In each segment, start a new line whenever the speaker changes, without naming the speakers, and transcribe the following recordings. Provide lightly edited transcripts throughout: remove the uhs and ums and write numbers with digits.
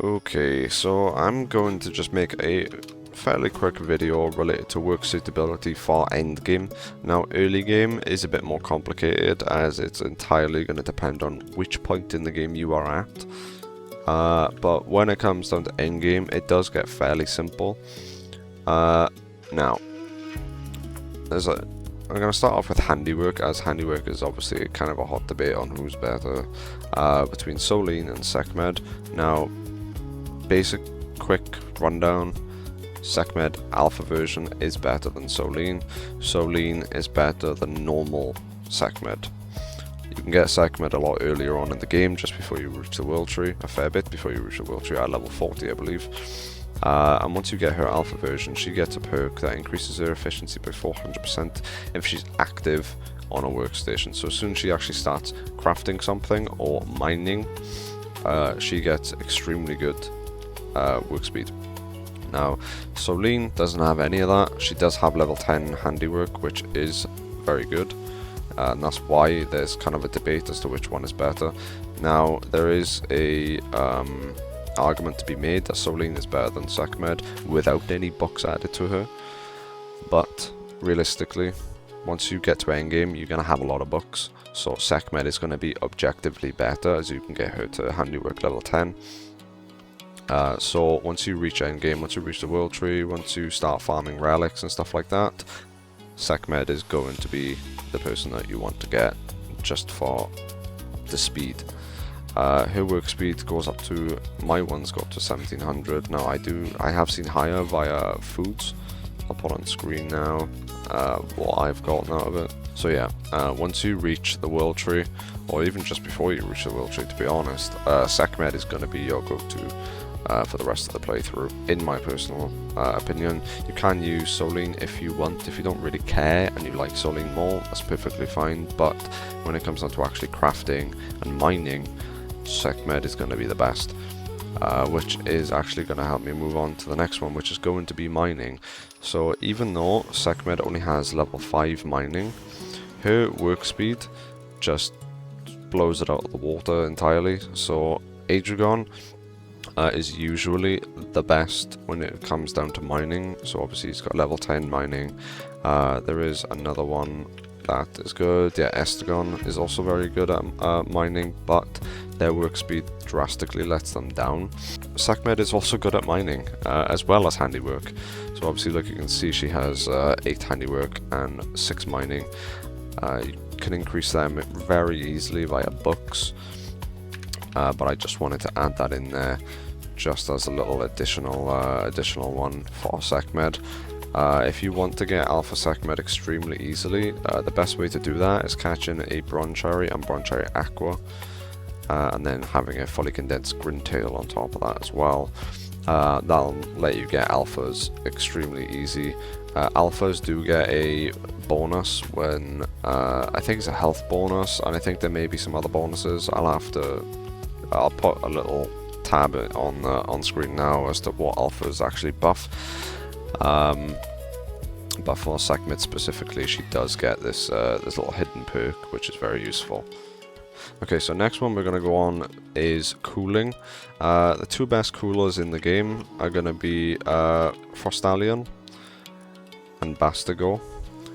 Okay, so I'm going to just make a fairly quick video related to work suitability for endgame. Now, early game is a bit more complicated as it's entirely going to depend on which point in the game you are at. But when it comes down to endgame, it does get fairly simple. Now, I'm going to start off with handiwork, as handiwork is obviously kind of a hot debate on who's better between Solene and Sekhmet. Now, basic quick rundown: Sekhmet alpha version is better than Solene. Solene is better than normal Sekhmet. You can get Sekhmet a lot earlier on in the game, just before you reach the world tree, a fair bit before you reach the world tree, at level 40 I believe. And once you get her alpha version, she gets a perk that increases her efficiency by 400% if she's active on a workstation. So as soon as she actually starts crafting something or mining, she gets extremely good work speed. Now, Solene doesn't have any of that. She does have level 10 handiwork, which is very good, and that's why there's kind of a debate as to which one is better. Now, there is a argument to be made that Solene is better than Sekhmet without any bucks added to her, but realistically, once you get to endgame, you're going to have a lot of bucks, so Sekhmet is going to be objectively better, as you can get her to handiwork level 10. So once you reach endgame, once you reach the world tree, once you start farming relics and stuff like that, Sekhmet is going to be the person that you want to get, just for the speed. Her work speed goes up to, my ones go up to 1700. Now I have seen higher via foods. I'll put on screen now what I've gotten out of it. So yeah, once you reach the world tree, or even just before you reach the world tree, to be honest, Sekhmet is going to be your go-to for the rest of the playthrough, in my personal opinion. You can use Solene if you want. If you don't really care and you like Solene more, that's perfectly fine, but when it comes down to actually crafting and mining, Sekhmet is going to be the best, which is actually going to help me move on to the next one, which is going to be mining. So even though Sekhmet only has level 5 mining, her work speed just blows it out of the water entirely. So Adragon is usually the best when it comes down to mining. So obviously he's got level 10 mining. There is another one that is good. Yeah, Estagon is also very good at mining, but their work speed drastically lets them down. Sekhmet is also good at mining, as well as handiwork. So obviously, like you can see, she has 8 handiwork and 6 mining. You can increase them very easily via books, but I just wanted to add that in there, just as a little additional one for Sekhmet. If you want to get Alpha Sekhmet extremely easily, the best way to do that is catching a Bronze Cherry and Bronze Cherry Aqua, and then having a fully condensed Grintail on top of that as well. That'll let you get Alphas extremely easy. Alphas do get a bonus when, I think it's a health bonus, and I think there may be some other bonuses. I'll put a little tab on screen now as to what alphas actually buff. But for Sekhmet specifically, she does get this little hidden perk, which is very useful. Okay, so next one we're going to go on is cooling. The 2 best coolers in the game are going to be Frostallion and Bastigo.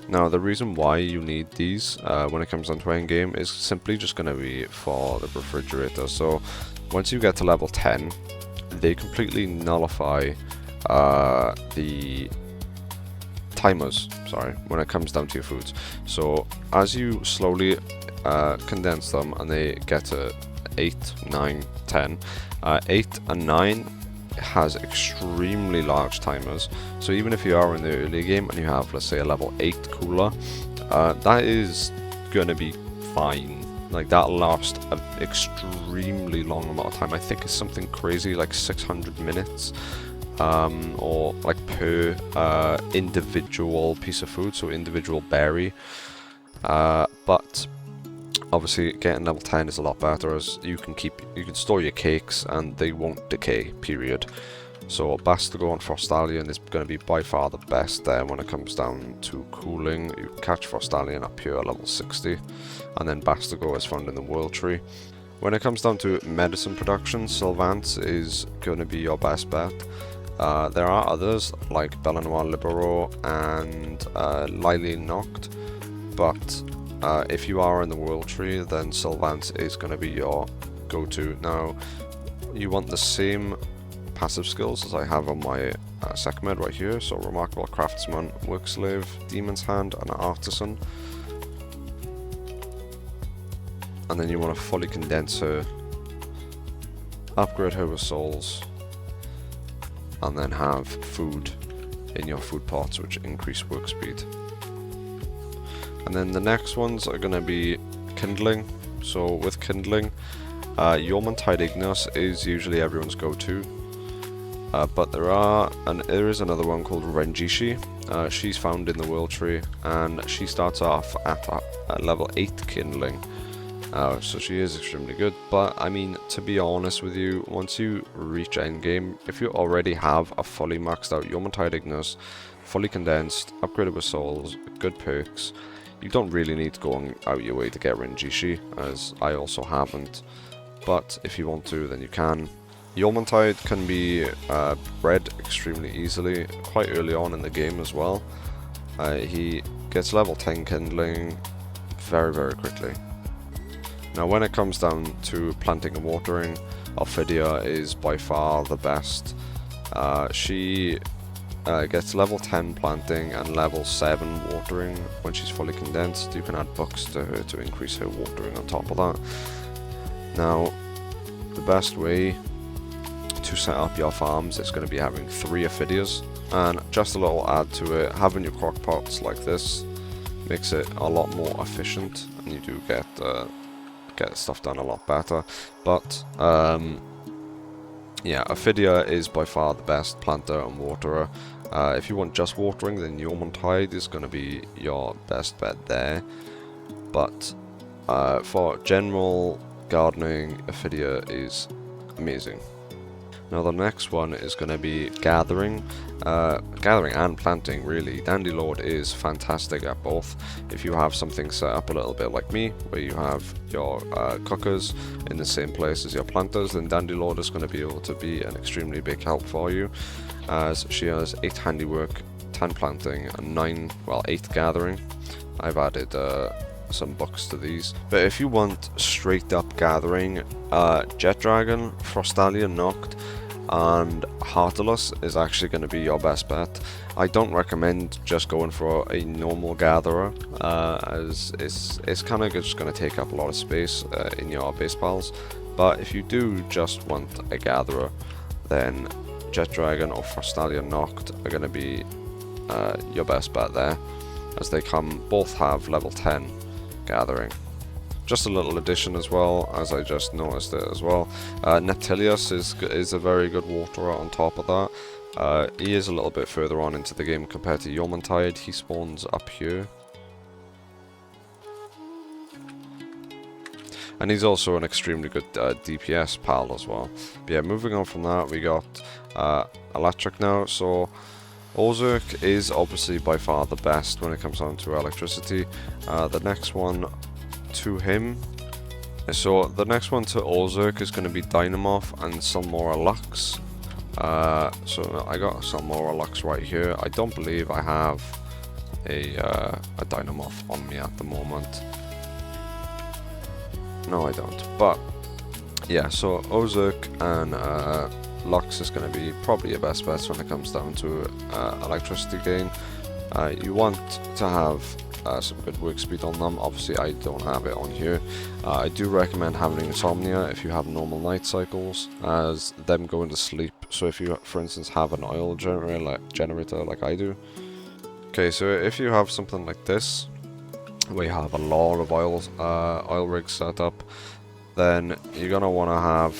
Now, the reason why you need these when it comes down to endgame is simply just going to be for the refrigerator. So once you get to level 10, they completely nullify the timers, when it comes down to your foods. So as you slowly condense them and they get to 8, 9, 10, 8 and 9 has extremely large timers. So even if you are in the early game and you have, let's say, a level 8 cooler, that is going to be fine. Like, that'll last an extremely long amount of time. I think it's something crazy like 600 minutes, or like per individual piece of food, so individual berry. But obviously getting level 10 is a lot better, as you can store your cakes and they won't decay, period. So Bastigo and Frostallion is going to be by far the best there when it comes down to cooling. You can catch Frostallion at pure level 60, and then Bastigo is found in the world tree. When it comes down to medicine production, Sylvance is going to be your best bet. There are others like Belanoir Libero and Lily Noct, but if you are in the World Tree, then Sylvance is going to be your go-to. Now, you want the same passive skills as I have on my Secmed right here, so Remarkable Craftsman, Workslave, Demon's Hand, and Artisan. And then you want to fully condense her, upgrade her with souls, and then have food in your food pots, which increase work speed. And then the next ones are going to be kindling. So with kindling, Yormantide Ignis is usually everyone's go-to, but there is another one called Renjishi. She's found in the World Tree, and she starts off at level 8 kindling. So she is extremely good, but I mean, to be honest with you, once you reach endgame, if you already have a fully maxed out Yormantide Ignis, fully condensed, upgraded with souls, good perks, you don't really need to go out your way to get Renjishi, as I also haven't, but if you want to, then you can. Yormantide can be bred extremely easily, quite early on in the game as well. He gets level 10 kindling very, very quickly. Now when it comes down to planting and watering, Ophidia is by far the best. She gets level 10 planting and level 7 watering when she's fully condensed. You can add books to her to increase her watering on top of that. Now, the best way to set up your farms is going to be having 3 Ophidias, and just a little add to it, having your crock pots like this makes it a lot more efficient, and you do get stuff done a lot better. But yeah, Ophidia is by far the best planter and waterer. If you want just watering, then Yormantide is going to be your best bet there. But for general gardening, Ophidia is amazing. Now the next one is going to be gathering. Gathering and planting, really. Dandylord is fantastic at both. If you have something set up a little bit like me, where you have your cookers in the same place as your planters, then Dandylord is going to be able to be an extremely big help for you, as she has 8 handiwork, 10 planting, and 8 gathering. I've added some books to these. But if you want straight up gathering, Jet Dragon, Frostalia Noct, and Heartless is actually going to be your best bet. I don't recommend just going for a normal gatherer, as it's kind of just going to take up a lot of space in your base piles. But if you do just want a gatherer, then Jet Dragon or Frostalia Noct are going to be your best bet there, as they both have level 10 gathering. Just a little addition as well, as I just noticed it as well. Neptilius is a very good waterer on top of that. He is a little bit further on into the game compared to Yormantide. He spawns up here. And he's also an extremely good DPS pal as well. But yeah, moving on from that, we got electric now. So Ozurk is obviously by far the best when it comes down to electricity. The next one to him, so the next one to Ozurk is going to be Dynamoth and Salmora Lux. So I got Salmora Lux right here. I don't believe I have a Dynamoth on me at the moment. No, I don't. But yeah, so Ozurk and Lux is going to be probably your best bets when it comes down to electricity gain. You want to have some good work speed on them. Obviously I don't have it on here. I do recommend having Insomnia if you have normal night cycles, as them going to sleep. So if you, for instance, have an oil generator like I do. Okay, so if you have something like this, where you have a lot of oil rigs set up, then you're going to want to have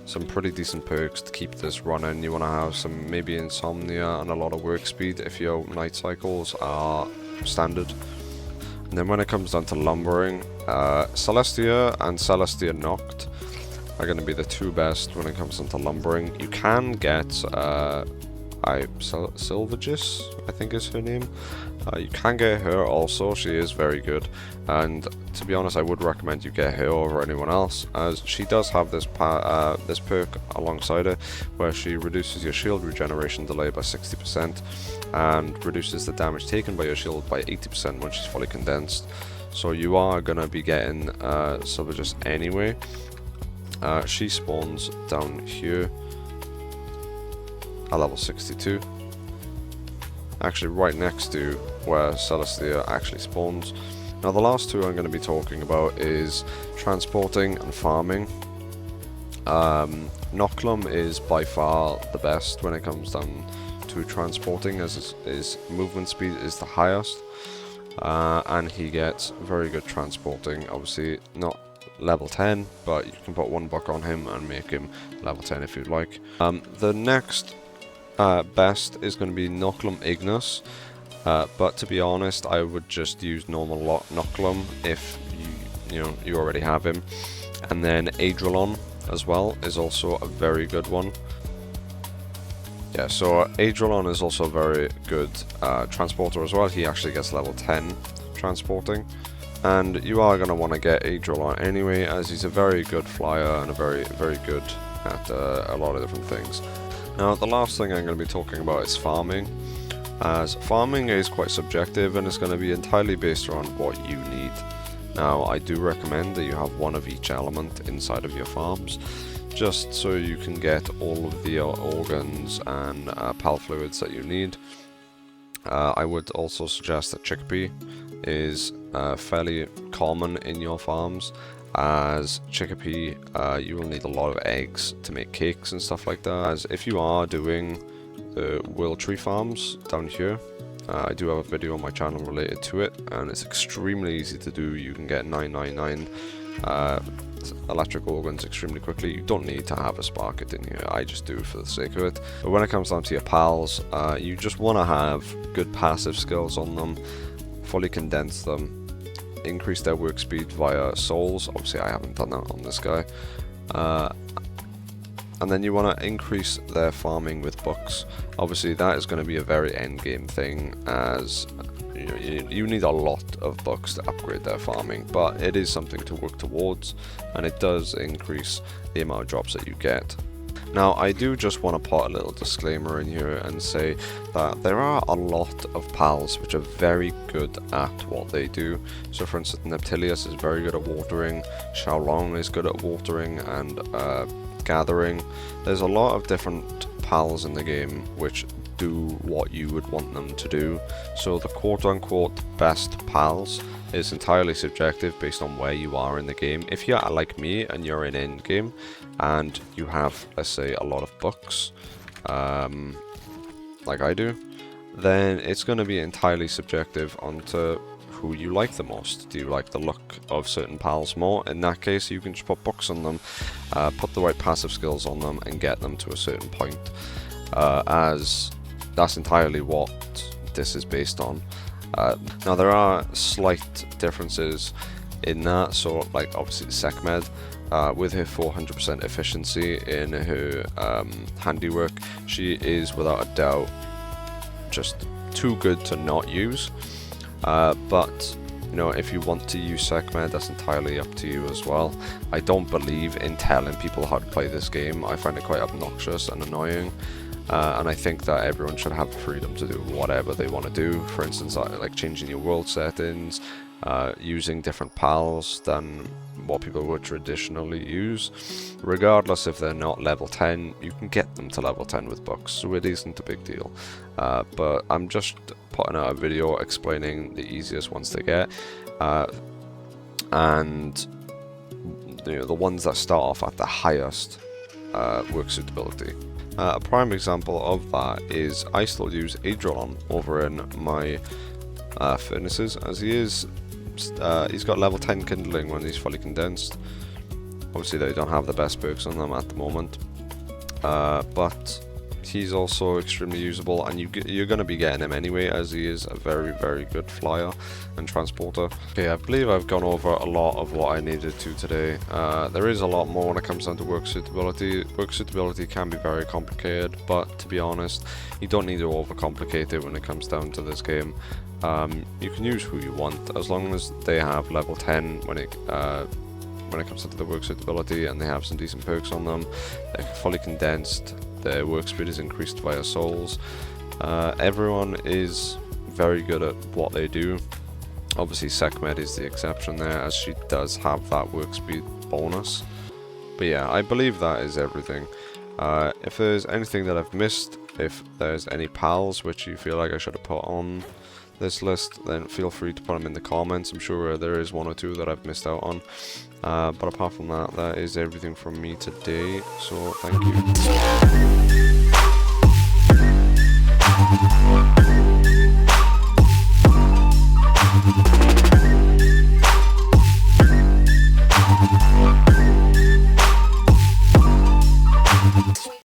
some pretty decent perks to keep this running. You want to have some maybe Insomnia and a lot of work speed if your night cycles are standard. And then when it comes down to lumbering, Celestia and Celestia Noct are going to be the 2 best when it comes down to lumbering. You can get Silvergis, I think is her name. You can get her also, she is very good, and to be honest I would recommend you get her over anyone else, as she does have this perk alongside her where she reduces your shield regeneration delay by 60% and reduces the damage taken by your shield by 80% when she's fully condensed. So you are going to be getting Silvergis anyway. She spawns down here at level 62, actually right next to where Celestia actually spawns. Now the last two I'm going to be talking about is transporting and farming. Noclum is by far the best when it comes down to transporting, as his movement speed is the highest, and he gets very good transporting. Obviously not level 10, but you can put one buck on him and make him level 10 if you'd like. The next best is going to be Noclum Ignis, but to be honest I would just use normal Noclum if you already have him. And then Adrelon as well is also a very good one. Yeah, so Adrelon is also a very good transporter as well. He actually gets level 10 transporting, and you are going to want to get Adrelon anyway, as he's a very good flyer and a very good at a lot of different things. Now the last thing I'm going to be talking about is farming, as farming is quite subjective and it's going to be entirely based around what you need. Now I do recommend that you have one of each element inside of your farms, just so you can get all of the organs and pal fluids that you need. I would also suggest that chickpea is fairly common in your farms, as chickpea you will need a lot of eggs to make cakes and stuff like that. As if you are doing the world tree farms down here, I do have a video on my channel related to it, and it's extremely easy to do. You can get 999 electric organs extremely quickly. You don't need to have a sparket in here, I just do it for the sake of it. But when it comes down to your pals, you just want to have good passive skills on them, fully condense them, increase their work speed via souls. Obviously I haven't done that on this guy. And then you want to increase their farming with books. Obviously that is going to be a very endgame thing, as you need a lot of books to upgrade their farming, but it is something to work towards, and it does increase the amount of drops that you get. Now I do just want to put a little disclaimer in here and say that there are a lot of pals which are very good at what they do. So for instance, Neptilius is very good at watering, Xiaolong is good at watering and gathering. There's a lot of different pals in the game which do what you would want them to do. So the quote-unquote best pals is entirely subjective based on where you are in the game. If you're like me and you're in endgame and you have, let's say, a lot of books, like I do, then it's going to be entirely subjective onto who you like the most. Do you like the look of certain pals more? In that case, you can just put books on them, put the right passive skills on them, and get them to a certain point, as that's entirely what this is based on. Now there are slight differences in that, so like obviously Sekhmet, with her 400% efficiency in her handiwork, she is without a doubt just too good to not use. But you know, if you want to use Sekhmet, that's entirely up to you as well. I don't believe in telling people how to play this game. I find it quite obnoxious and annoying, and I think that everyone should have the freedom to do whatever they want to do. For instance, like changing your world settings, using different pals than what people would traditionally use. Regardless if they're not level 10, you can get them to level 10 with books, so it isn't a big deal. But I'm just putting out a video explaining the easiest ones to get, and you know, the ones that start off at the highest work suitability. A prime example of that is I still use Adrelon over in my furnaces, as he's got level 10 kindling when he's fully condensed. Obviously they don't have the best perks on them at the moment, but he's also extremely usable, and you're going to be getting him anyway, as he is a very good flyer and transporter. Okay, I believe I've gone over a lot of what I needed to today. There is a lot more when it comes down to work suitability. Work suitability can be very complicated, but to be honest, you don't need to overcomplicate it when it comes down to this game. You can use who you want, as long as they have level 10 when it comes to the work suitability, and they have some decent perks on them. They're fully condensed, their work speed is increased via souls. Everyone is very good at what they do. Obviously Sekhmet is the exception there, as she does have that work speed bonus. But yeah, I believe that is everything. If there's anything that I've missed, if there's any pals which you feel like I should have put on this list, then feel free to put them in the comments. I'm sure there is one or two that I've missed out on. But apart from that, that is everything from me today, so thank you.